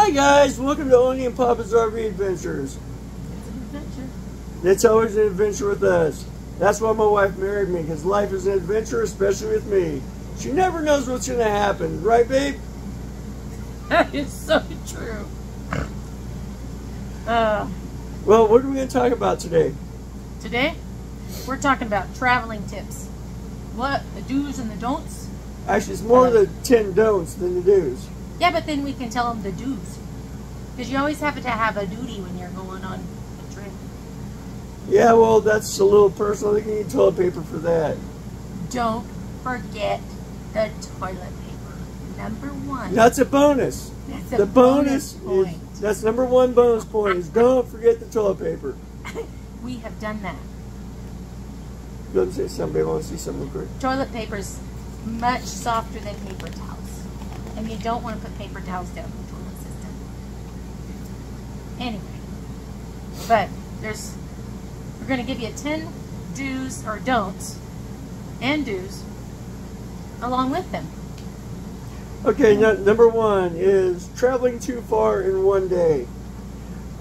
Hi guys, welcome to Oni and Papa's RV Adventures. It's an adventure. It's always an adventure with us. That's why my wife married me, because life is an adventure, especially with me. She never knows what's going to happen, right babe? That is so true. Well, what are we going to talk about today? Today, we're talking about traveling tips. What, the do's and the don'ts? Actually, it's more the 10 don'ts than the do's. Yeah, but then we can tell them the do's. Because you always have to have a duty when you're going on a trip. Yeah, well, that's a little personal. I think you need toilet paper for that. Don't forget the toilet paper. Number one. That's a bonus. That's a the bonus point. That's number one bonus point is don't forget the toilet paper. We have done that. Go and say somebody wants to see something real quick. Toilet paper's much softer than paper towels. And you don't want to put paper towels down the toilet system. Anyway. But we're going to give you 10 do's or don'ts and do's along with them. Okay, number one is traveling too far in one day.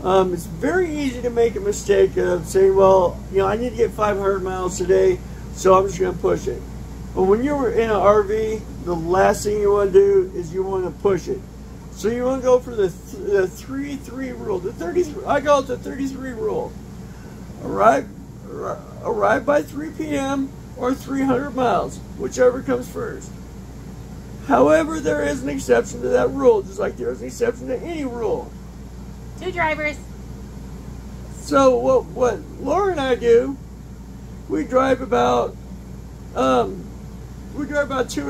It's very easy to make a mistake of saying, well, you know, I need to get 500 miles today, so I'm just going to push it. But when you're in an RV, the last thing you want to do is you want to push it. So you want to go for the 3-3 rule. The 33, I call it the 33 rule. Arrive by 3 p.m. or 300 miles, whichever comes first. However, there is an exception to that rule, just like there is an exception to any rule. 2 drivers. So what Laura and I do, we drive about 2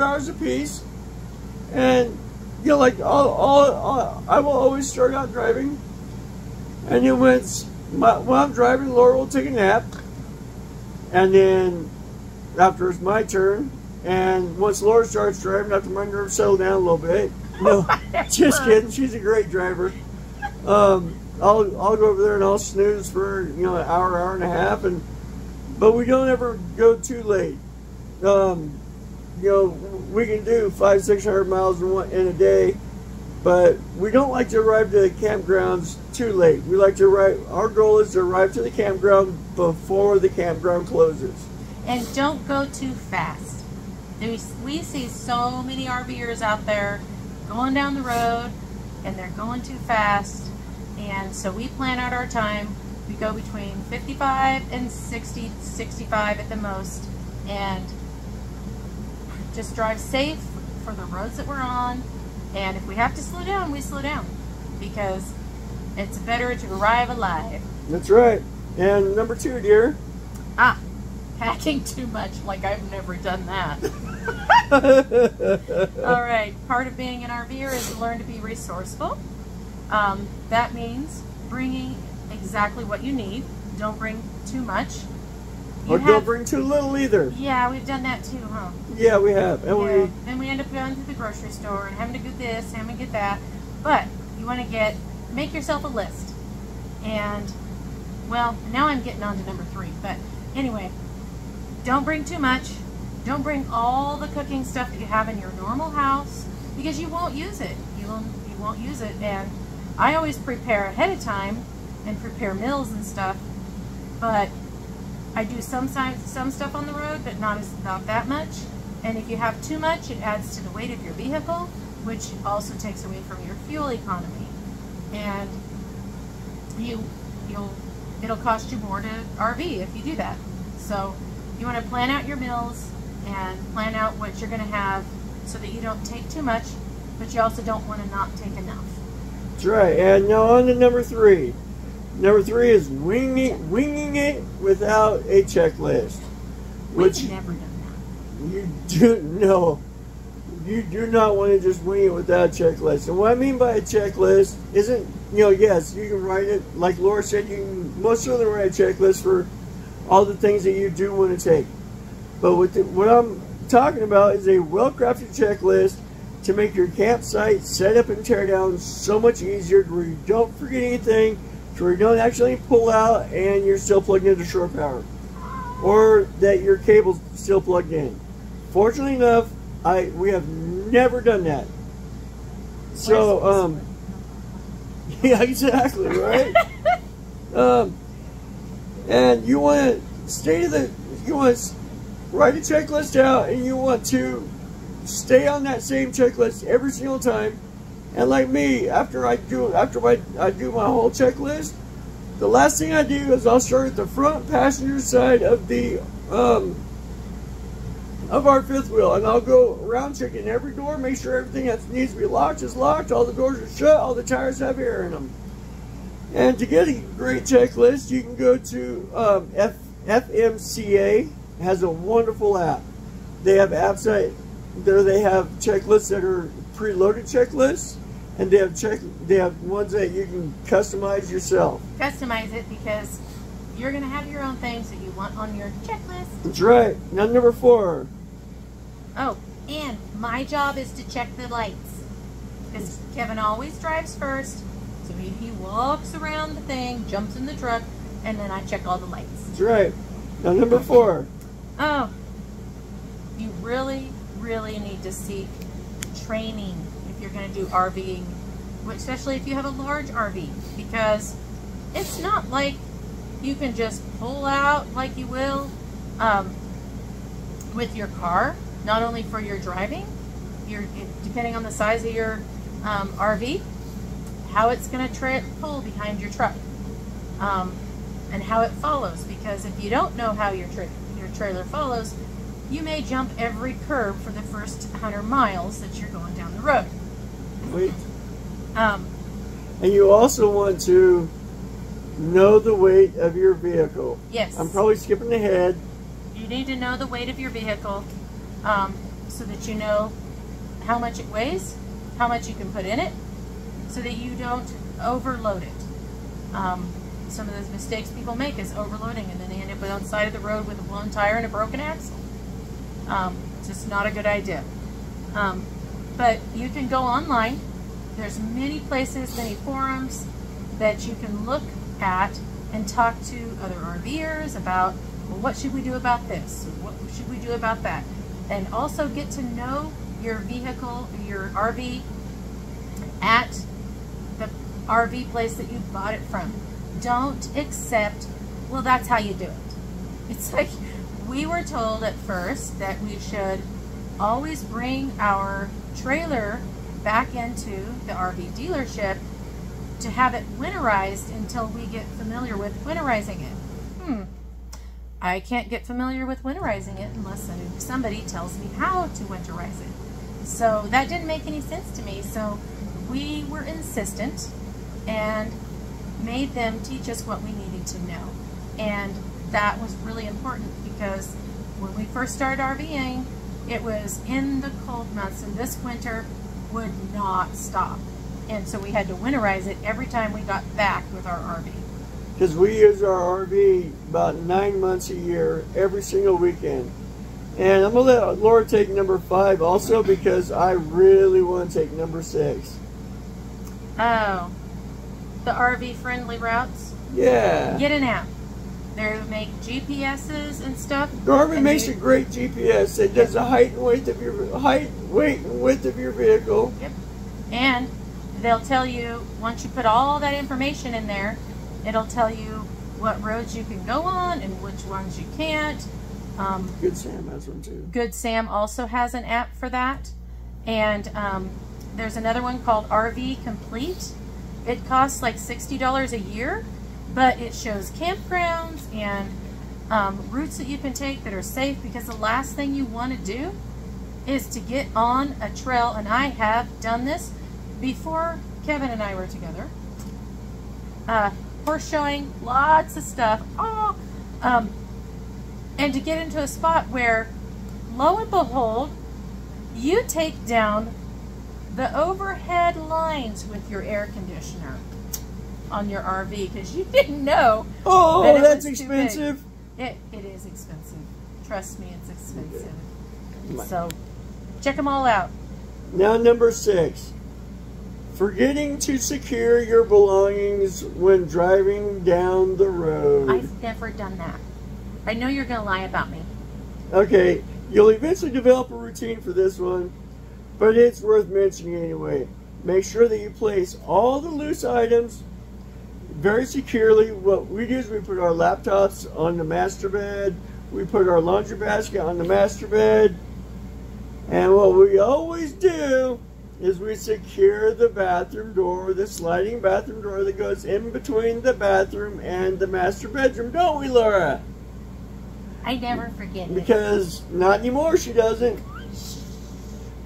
hours apiece, and you know, like I will always start out driving, and then when I'm driving, Laura will take a nap, and then after it's my turn. And once Laura starts driving, after my nerves settle down a little bit, no, just kidding. She's a great driver. I'll go over there and I'll snooze for an hour and a half, but we don't ever go too late. We can do 500-600 miles in a day, but we don't like to arrive to the campgrounds too late. We like to arrive. Our goal is to arrive to the campground before the campground closes. And don't go too fast. We see so many RVers out there going down the road and they're going too fast, and so we plan out our time. We go between 55 and 60, 65 at the most, and just drive safe for the roads that we're on, and if we have to slow down, we slow down, because it's better to arrive alive. That's right. And number 2, dear. Packing too much, like I've never done that. Alright, part of being an RVer is to learn to be resourceful. That means bringing exactly what you need. Don't bring too much. Don't bring too little either. Yeah, we've done that too, huh? Yeah, we have. And then we end up going to the grocery store and having to get this, having to get that. But you want to make yourself a list. And, well, now I'm getting on to number 3. But anyway, don't bring too much. Don't bring all the cooking stuff that you have in your normal house, because you won't use it. You won't use it. And I always prepare ahead of time and prepare meals and stuff. But I do some stuff on the road, but not that much. And if you have too much, it adds to the weight of your vehicle, which also takes away from your fuel economy. And it'll cost you more to RV if you do that. So you want to plan out your meals and plan out what you're going to have so that you don't take too much, but you also don't want to not take enough. That's right. And now on to number 3. Number 3 is winging it without a checklist. We've never done that. You do not want to just wing it without a checklist. And what I mean by a checklist isn't, yes, you can write it, like Laura said, you can most certainly write a checklist for all the things that you do want to take. But what I'm talking about is a well-crafted checklist to make your campsite set up and tear down so much easier, where you don't forget anything, to where you don't actually pull out and you're still plugged into shore power, or that your cable's still plugged in. Fortunately enough, we have never done that. So Yeah, exactly, right? And you want to write a checklist out, and you want to stay on that same checklist every single time. And like me, after I do my whole checklist, the last thing I do is I'll start at the front passenger side of the of our fifth wheel, and I'll go around checking every door, make sure everything that needs to be locked is locked, all the doors are shut, all the tires have air in them. And to get a great checklist, you can go to FMCA has a wonderful app. They have apps there. They have checklists that are preloaded checklists, and they have ones that you can customize yourself. Customize it because you're going to have your own things that you want on your checklist. That's right. Now number 4. Oh, and my job is to check the lights. Because Kevin always drives first. So he walks around the thing, jumps in the truck, and then I check all the lights. That's right. Now number 4. Oh, you really, really need to seek training if you're going to do RVing, especially if you have a large RV, because it's not like you can just pull out like you will with your car. Not only for your driving, depending on the size of your RV, how it's going to pull behind your truck, and how it follows. Because if you don't know how your trailer follows, you may jump every curb for the first 100 miles that you're going down the road. Wait. And you also want to know the weight of your vehicle. Yes. I'm probably skipping ahead. You need to know the weight of your vehicle, so that you know how much it weighs, how much you can put in it, so that you don't overload it. Some of those mistakes people make is overloading, and then they end up on the side of the road with a blown tire and a broken axle. It's just not a good idea. But you can go online. There's many places, many forums that you can look at and talk to other RVers about, well, what should we do about this? What should we do about that? And also get to know your vehicle, your RV, at the RV place that you bought it from. Don't accept, well, that's how you do it. It's like, we were told at first that we should always bring our trailer back into the RV dealership to have it winterized until we get familiar with winterizing it. I can't get familiar with winterizing it unless somebody tells me how to winterize it. So that didn't make any sense to me. So we were insistent and made them teach us what we needed to know. And that was really important, because when we first started RVing, it was in the cold months, and this winter would not stop. And so we had to winterize it every time we got back with our RV. Because we use our RV about 9 months a year, every single weekend. And I'm going to let Laura take number 5 also, because I really want to take number 6. Oh, the RV friendly routes? Yeah. Get an app. They make GPSs and stuff. Garmin makes a great GPS. It does the height and weight of your weight and width of your vehicle. Yep. And they'll tell you, once you put all that information in there, it'll tell you what roads you can go on and which ones you can't. Good Sam has one too. Good Sam also has an app for that. And there's another one called RV Complete. It costs like $60 a year, but it shows campgrounds and routes that you can take that are safe, because the last thing you want to do is to get on a trail, and I have done this before Kevin and I were together. Horse showing, lots of stuff. And to get into a spot where, lo and behold, you take down the overhead lines with your air conditioner on your RV because you didn't know. Oh, that that's expensive. It is expensive. Trust me, it's expensive. So check them all out. Now number 6. Forgetting to secure your belongings when driving down the road. I've never done that. I know you're going to lie about me. Okay, you'll eventually develop a routine for this one, but it's worth mentioning anyway. make sure that you place all the loose items very securely. What we do is we put our laptops on the master bed. We put our laundry basket on the master bed. And what we always do is we secure the bathroom door, the sliding bathroom door that goes in between the bathroom and the master bedroom, don't we, Laura? I never forget it. Because not anymore, she doesn't.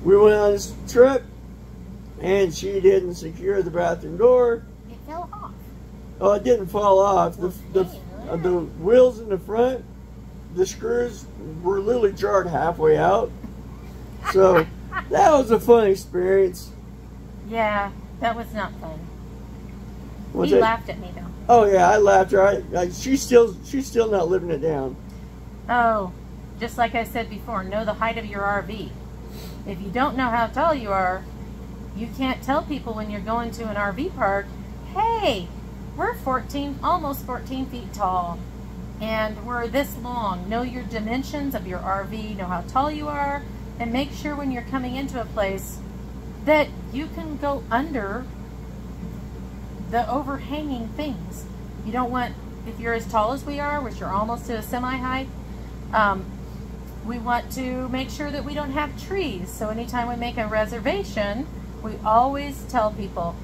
We went on this trip and she didn't secure the bathroom door. It fell off. Oh, it didn't fall off. The wheels in the front, the screws were literally jarred halfway out. So that was a fun experience. Yeah, that was not fun. What's He that? laughed at me though. Oh yeah, I laughed at her. She's still not living it down. Oh, just like I said before, know the height of your RV. If you don't know how tall you are, you can't tell people when you're going to an RV park, hey, we're almost 14 feet tall, and we're this long. Know your dimensions of your RV, know how tall you are, and make sure when you're coming into a place that you can go under the overhanging things. You don't want, if you're as tall as we are, which are almost to a semi-height, we want to make sure that we don't have trees. So anytime we make a reservation, we always tell people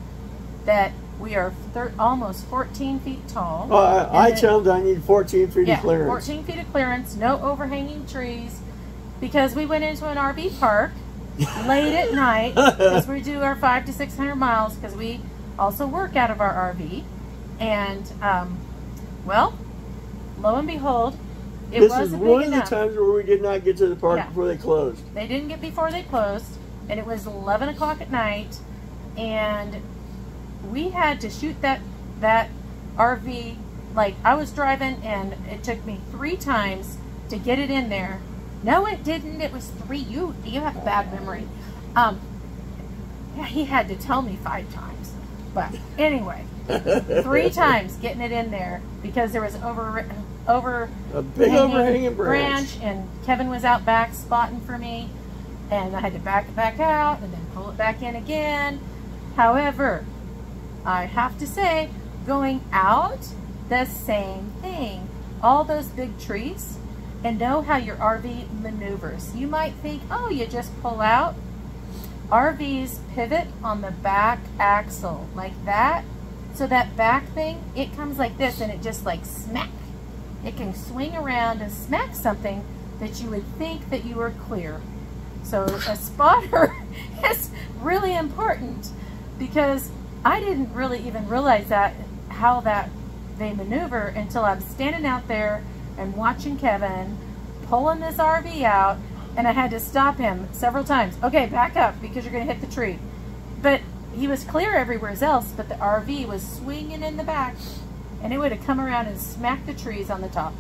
that we are almost 14 feet tall. Oh, I tell them I need 14 feet of clearance. 14 feet of clearance, no overhanging trees, because we went into an RV park late at night, because we do our 500 to 600 miles, because we also work out of our RV, and well, lo and behold, this is one of the times where we did not get to the park before they closed. They didn't get before they closed, and it was 11 o'clock at night, and we had to shoot that RV. Like, I was driving, and it took me 3 times to get it in there. No, it didn't. It was 3. You have a bad memory. He had to tell me 5 times. But anyway, 3 times getting it in there because there was a big overhanging branch, and Kevin was out back spotting for me, and I had to back it back out and then pull it back in again. However, I have to say, going out, the same thing. All those big trees, and know how your RV maneuvers. You might think, oh, you just pull out. RVs pivot on the back axle like that. So that back thing, it comes like this, and it just like smack. It can swing around and smack something that you would think that you were clear. So a spotter is really important, because I didn't really even realize how they maneuver until I'm standing out there and watching Kevin pulling this RV out, and I had to stop him several times. Okay, back up, because you're going to hit the tree. But he was clear everywhere else, but the RV was swinging in the back, and it would have come around and smacked the trees on the top.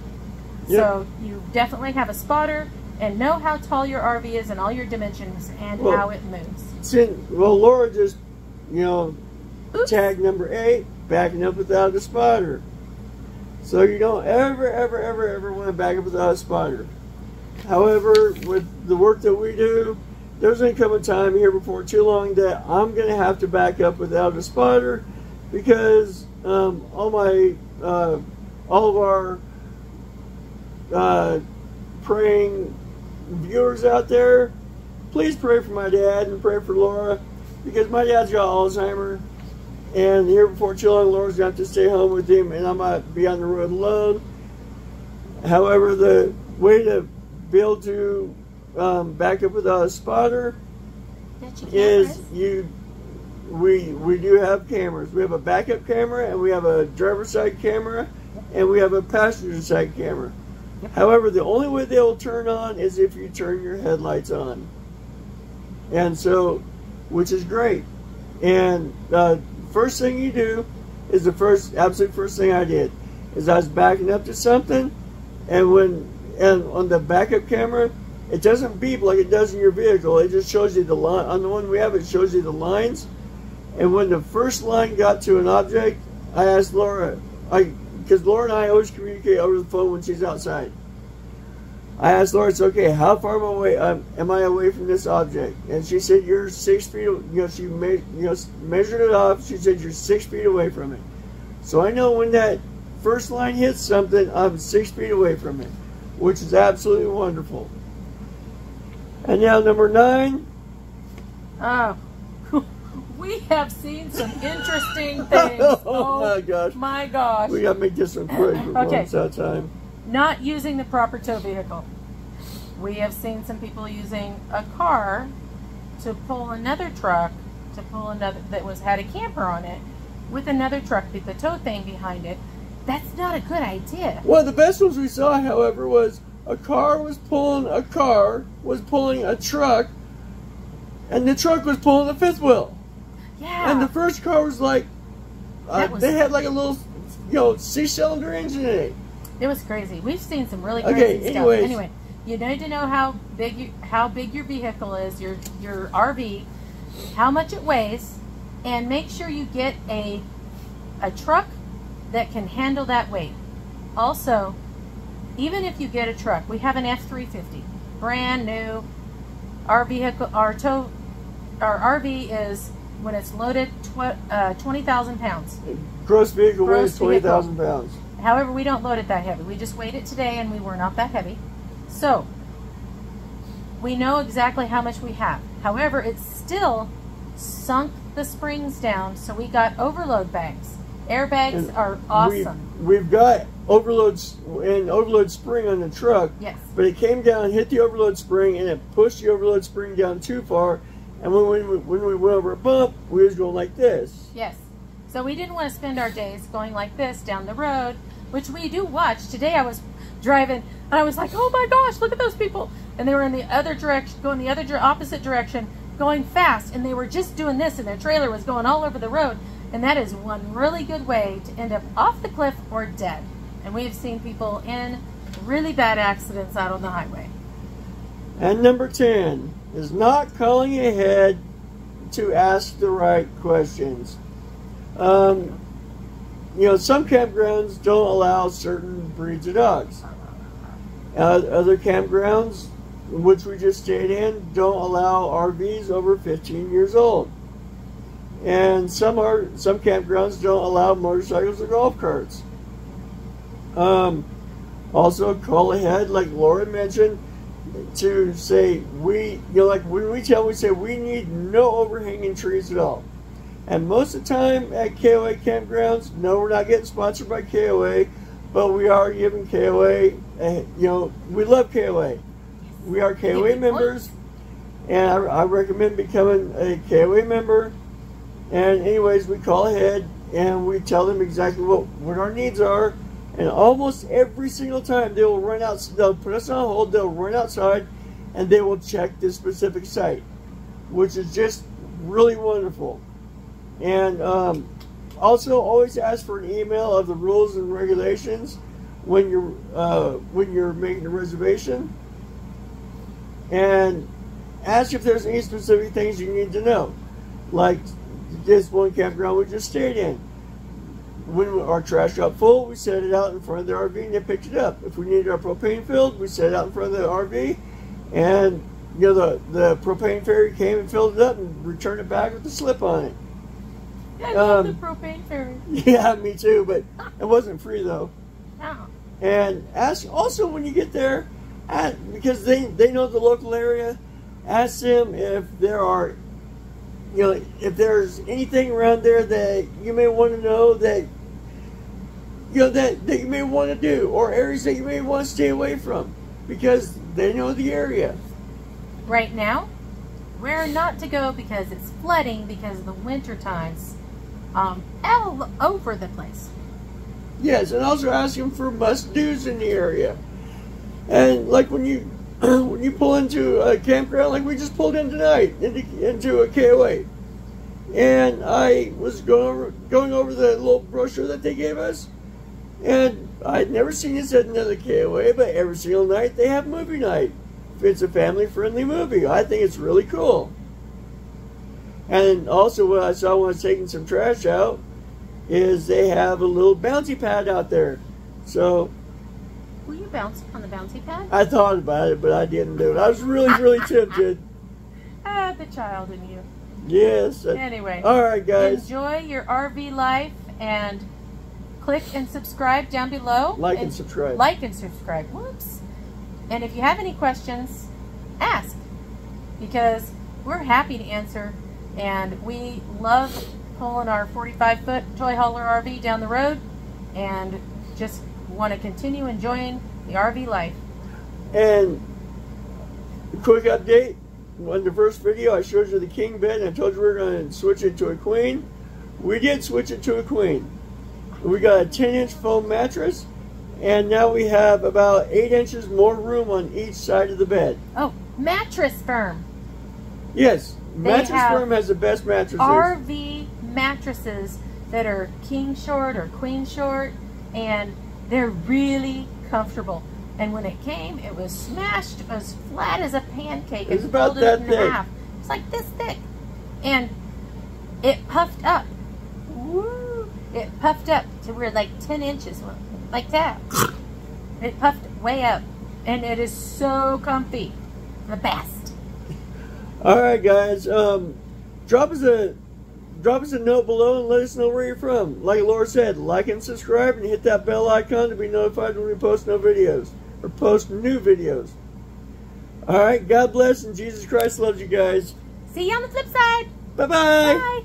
Yep. So you definitely have a spotter, and know how tall your RV is and all your dimensions and how it moves. Laura just, tag number 8, backing up without a spotter. So you don't ever want to back up without a spotter. However, with the work that we do, there's going to come a time here before too long that I'm going to have to back up without a spotter, because all of our praying viewers out there, please pray for my dad and pray for Laura, because my dad's got Alzheimer's, and here before too long, Laura's going to have to stay home with him, and I might be on the road alone. However, the way to be able to back up without a spotter is we do have cameras. We have a backup camera, and we have a driver's side camera, and we have a passenger side camera. Yep. However, the only way they will turn on is if you turn your headlights on. And so, which is great. And first thing you do is absolute first thing I did is I was backing up to something, and on the backup camera, it doesn't beep like it does in your vehicle. It just shows you the line. On the one we have, it shows you the lines. And when the first line got to an object, I asked Laura, because Laura and I always communicate over the phone when she's outside. I asked Laura, it's okay, how far am I away from this object? And she said, you're 6 feet, she measured it off. She said, you're 6 feet away from it. So I know when that first line hits something, I'm 6 feet away from it, which is absolutely wonderful. And now number 9. Oh, we have seen some interesting things. Oh my gosh. My gosh. We got to make this one quick before it's that time. Not using the proper tow vehicle. We have seen some people using a car to pull another truck, that had a camper on it, with another truck, with the tow thing behind it. That's not a good idea. One of the best ones we saw, however, was a car was pulling a truck, and the truck was pulling the fifth wheel. Yeah. And the first car was like, they had like a little, 6-cylinder engine in it. It was crazy. We've seen some really crazy stuff. Anyway, you need to know how big your vehicle is, your RV, how much it weighs, and make sure you get a truck that can handle that weight. Also, even if you get a truck, we have an F-350, brand new. Our RV is, when it's loaded, 20,000 pounds. Gross vehicle weighs 20,000 pounds. However, we don't load it that heavy. We just weighed it today and we were not that heavy. So, we know exactly how much we have. However, it's still sunk the springs down, so we got overload bags. Airbags are awesome. We've got overload spring on the truck. Yes. But it came down, hit the overload spring, and it pushed the overload spring down too far. And when we went over a bump, we was going like this. Yes. So we didn't want to spend our days going like this down the road, which we do watch. Today I was driving and I was like, oh my gosh, look at those people. And they were in the other direction, going the opposite direction, going fast. And they were just doing this and their trailer was going all over the road. And that is one really good way to end up off the cliff or dead. And we've seen people in really bad accidents out on the highway. And number 10 is not calling ahead to ask the right questions. Some campgrounds don't allow certain breeds of dogs. Other campgrounds, which we just stayed in, don't allow RVs over 15 years old. And some campgrounds don't allow motorcycles or golf carts. Also, call ahead, like Laura mentioned, to say like when we say we need no overhanging trees at all. And most of the time at KOA campgrounds, no, we're not getting sponsored by KOA, but we are giving KOA, we love KOA. We are KOA members, and I recommend becoming a KOA member. And anyways, we call ahead and we tell them exactly what our needs are. And almost every single time they'll put us on hold, they'll run outside, and they will check this specific site, which is just really wonderful. And also, always ask for an email of the rules and regulations when you're making a reservation, and ask if there's any specific things you need to know. Like this one campground we just stayed in. When our trash got full, we set it out in front of the RV and they picked it up. If we needed our propane filled, we set it out in front of the RV, and the propane ferry came and filled it up and returned it back with a slip on it. I love the propane ferry. Yeah, me too, but it wasn't free though. No. And ask also when you get there, because they know the local area, ask them if there are, if there's anything around there that you may want to know that that you may want to do, or areas that you may want to stay away from, because they know the area. Right now, where not to go because it's flooding because of the winter times, all over the place. Yes, and also ask them for must-dos in the area. And like when you pull into a campground, like we just pulled in tonight into a KOA, and I was going over the little brochure that they gave us, and I'd never seen it at another KOA, but every single night they have movie night. It's a family-friendly movie. I think it's really cool. And also what I saw when I was taking some trash out is they have a little bouncy pad out there. So Will you bounce on the bouncy pad? I thought about it, but I didn't do it. I was really, really tempted. Ah, the child in you. Yes. Anyway. All right, guys. Enjoy your RV life and click and subscribe down below. Like and subscribe. Like and subscribe. Whoops. And if you have any questions, ask. Because we're happy to answer. And we love pulling our 45-foot toy hauler RV down the road. And just want to continue enjoying the RV life. And a quick update. On the first video, I showed you the king bed, and I told you we were going to switch it to a queen. We did switch it to a queen. We got a 10-inch foam mattress, and now we have about 8 inches more room on each side of the bed. Oh, Mattress Firm. Yes, Mattress Firm has the best mattresses. RV mattresses that are king short or queen short, and they're really comfortable. And when it came, it was smashed as flat as a pancake. It was about that thick. It's like this thick. And it puffed up. Woo! It puffed up to where like 10 inches, like that. It puffed way up. And it is so comfy. The best. All right, guys. Drop us a note below and let us know where you're from. Like Laura said, like and subscribe and hit that bell icon to be notified when we post new videos. All right, God bless and Jesus Christ loves you guys. See you on the flip side. Bye-bye. Bye.